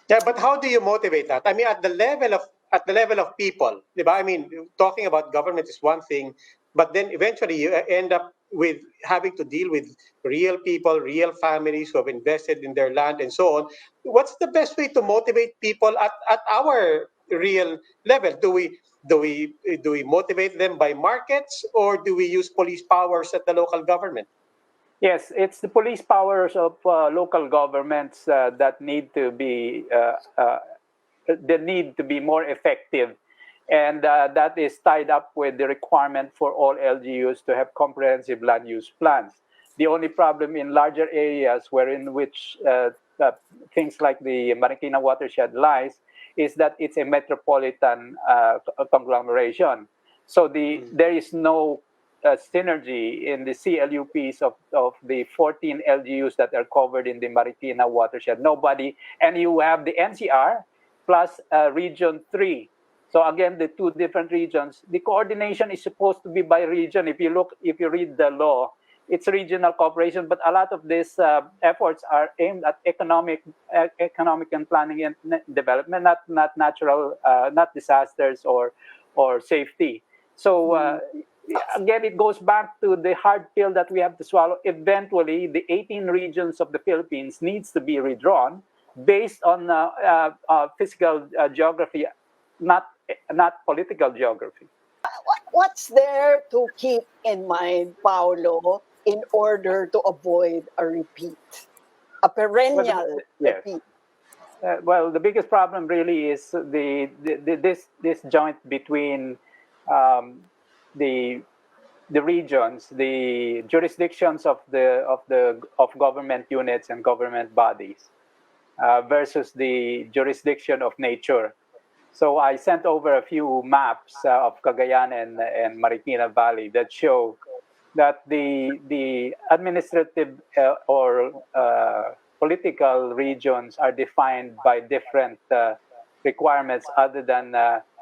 Yeah, but how do you motivate that? I mean, at the level of people, di ba? I mean, talking about government is one thing, but then eventually you end up with having to deal with real people, real families who have invested in their land and so on. What's the best way to motivate people at our real level? Do we motivate them by markets, or do we use police powers at the local government? Yes, it's the police powers of local governments that need to be more effective, and that is tied up with the requirement for all LGUs to have comprehensive land use plans. The only problem in larger areas wherein which things like the Marikina watershed lies is that it's a metropolitan conglomeration. So there is no synergy in the CLUPs of the 14 LGUs that are covered in the Marikina watershed. Nobody, and you have the NCR plus Region 3. So again, the two different regions. The coordination is supposed to be by region. If you read the law, it's regional cooperation, but a lot of these efforts are aimed at economic and planning and development, not natural, not disasters or safety. So again, it goes back to the hard pill that we have to swallow. Eventually, the 18 regions of the Philippines needs to be redrawn based on physical geography, not political geography. What's there to keep in mind, Paulo, in order to avoid a repeat, a perennial Yes. repeat? Well, the biggest problem really is this joint between the the regions, the jurisdictions of government units and government bodies versus the jurisdiction of nature. So I sent over a few maps of Cagayan and Marikina Valley that show that the administrative or political regions are defined by different requirements other than.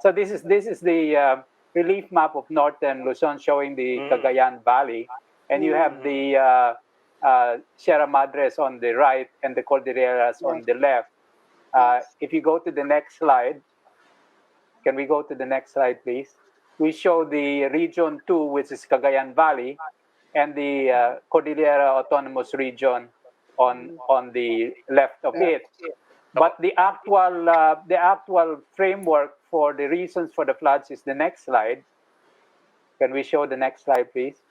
So this is the relief map of northern Luzon showing the Cagayan Valley, and you have the Sierra Madres on the right and the Cordilleras on the left. If you go to the next slide, can we go to the next slide, please? We show the Region 2, which is Cagayan Valley, and the Cordillera Autonomous Region on the left of it. But the actual framework for the reasons for the floods is the next slide. Can we show the next slide, please?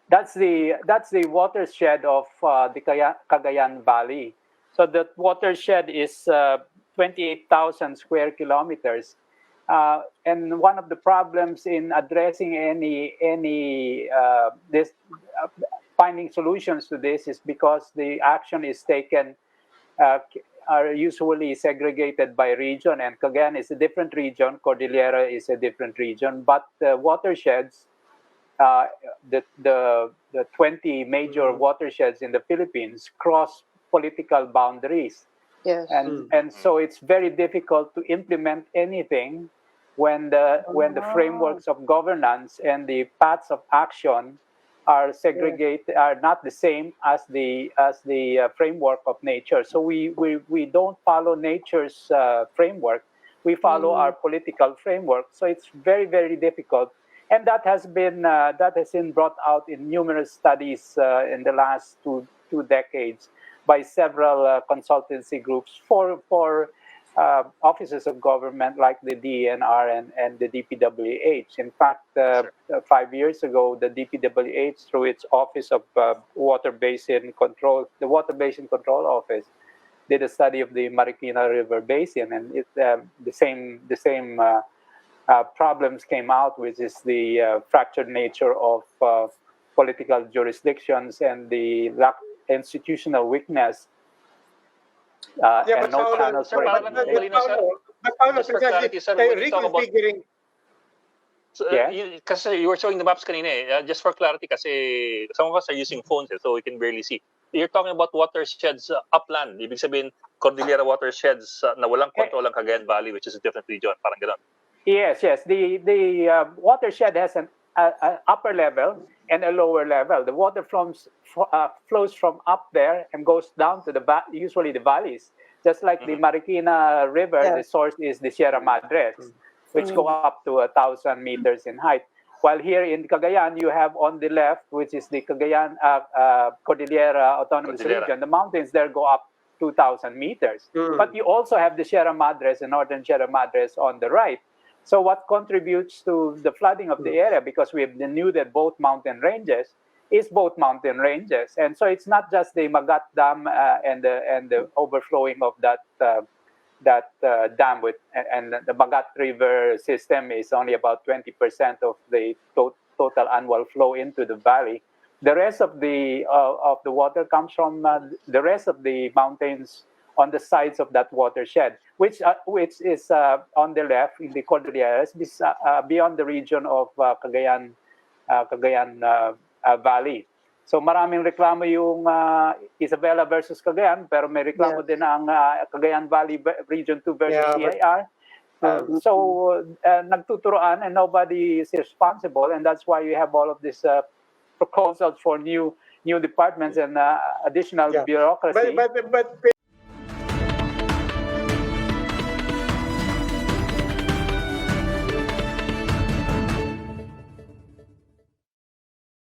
That's the watershed of the Cagayan Valley. So the watershed is 28,000 square kilometers. And one of the problems in addressing finding solutions to this is because the action is taken are usually segregated by region, and Cagayan is a different region, Cordillera is a different region, but the watersheds, the 20 major watersheds in the Philippines cross political boundaries. Yes. And so it's very difficult to implement anything when the frameworks of governance and the paths of action are segregated, are not the same as the framework of nature. So we don't follow nature's framework. We follow our political framework. So it's very, very difficult, and that has been brought out in numerous studies in the last two decades by several consultancy groups for offices of government like the DENR and the DPWH. In fact, 5 years ago, the DPWH, through its Office of Water Basin Control, the Water Basin Control Office, did a study of the Marikina River Basin, and the same problems came out, which is the fractured nature of political jurisdictions and the institutional weakness and no channels for Paulo, just for clarity, sir, when you talk about reconfiguring. kasi you were showing the maps kanina just for clarity kasi some of us are using phones so we can barely see. You're talking about watersheds upland. Ibig sabihin, Cordillera watersheds na walang control ang Cagayan Valley, which is a different region. Parang ganun. Yes. The watershed has an upper level and a lower level. The water flows from up there and goes down to usually the valleys. Just like the Marikina River, Yeah. the source is the Sierra Madres, which go up to 1,000 meters in height. While here in Cagayan, you have on the left, which is the Cagayan Cordillera Autonomous Cordillera. Region. The mountains there go up 2,000 meters. But you also have the Sierra Madres and Northern Sierra Madres on the right. So what contributes to the flooding of the area, because we have denuded both mountain ranges, is both mountain ranges. And so it's not just the Magat Dam and the overflowing of that dam with, and the Magat River system is only about 20% of the total annual flow into the valley. The rest of the water comes from the rest of the mountains on the sides of that watershed, which is on the left in the Cordilleras, beyond the region of Cagayan Valley. So maraming reklamo yung Isabela versus Cagayan, pero may reklamo din ang Cagayan Valley Region 2 versus CIR. So nagtuturoan and nobody is responsible, and that's why you have all of these proposals for new departments and additional bureaucracy. But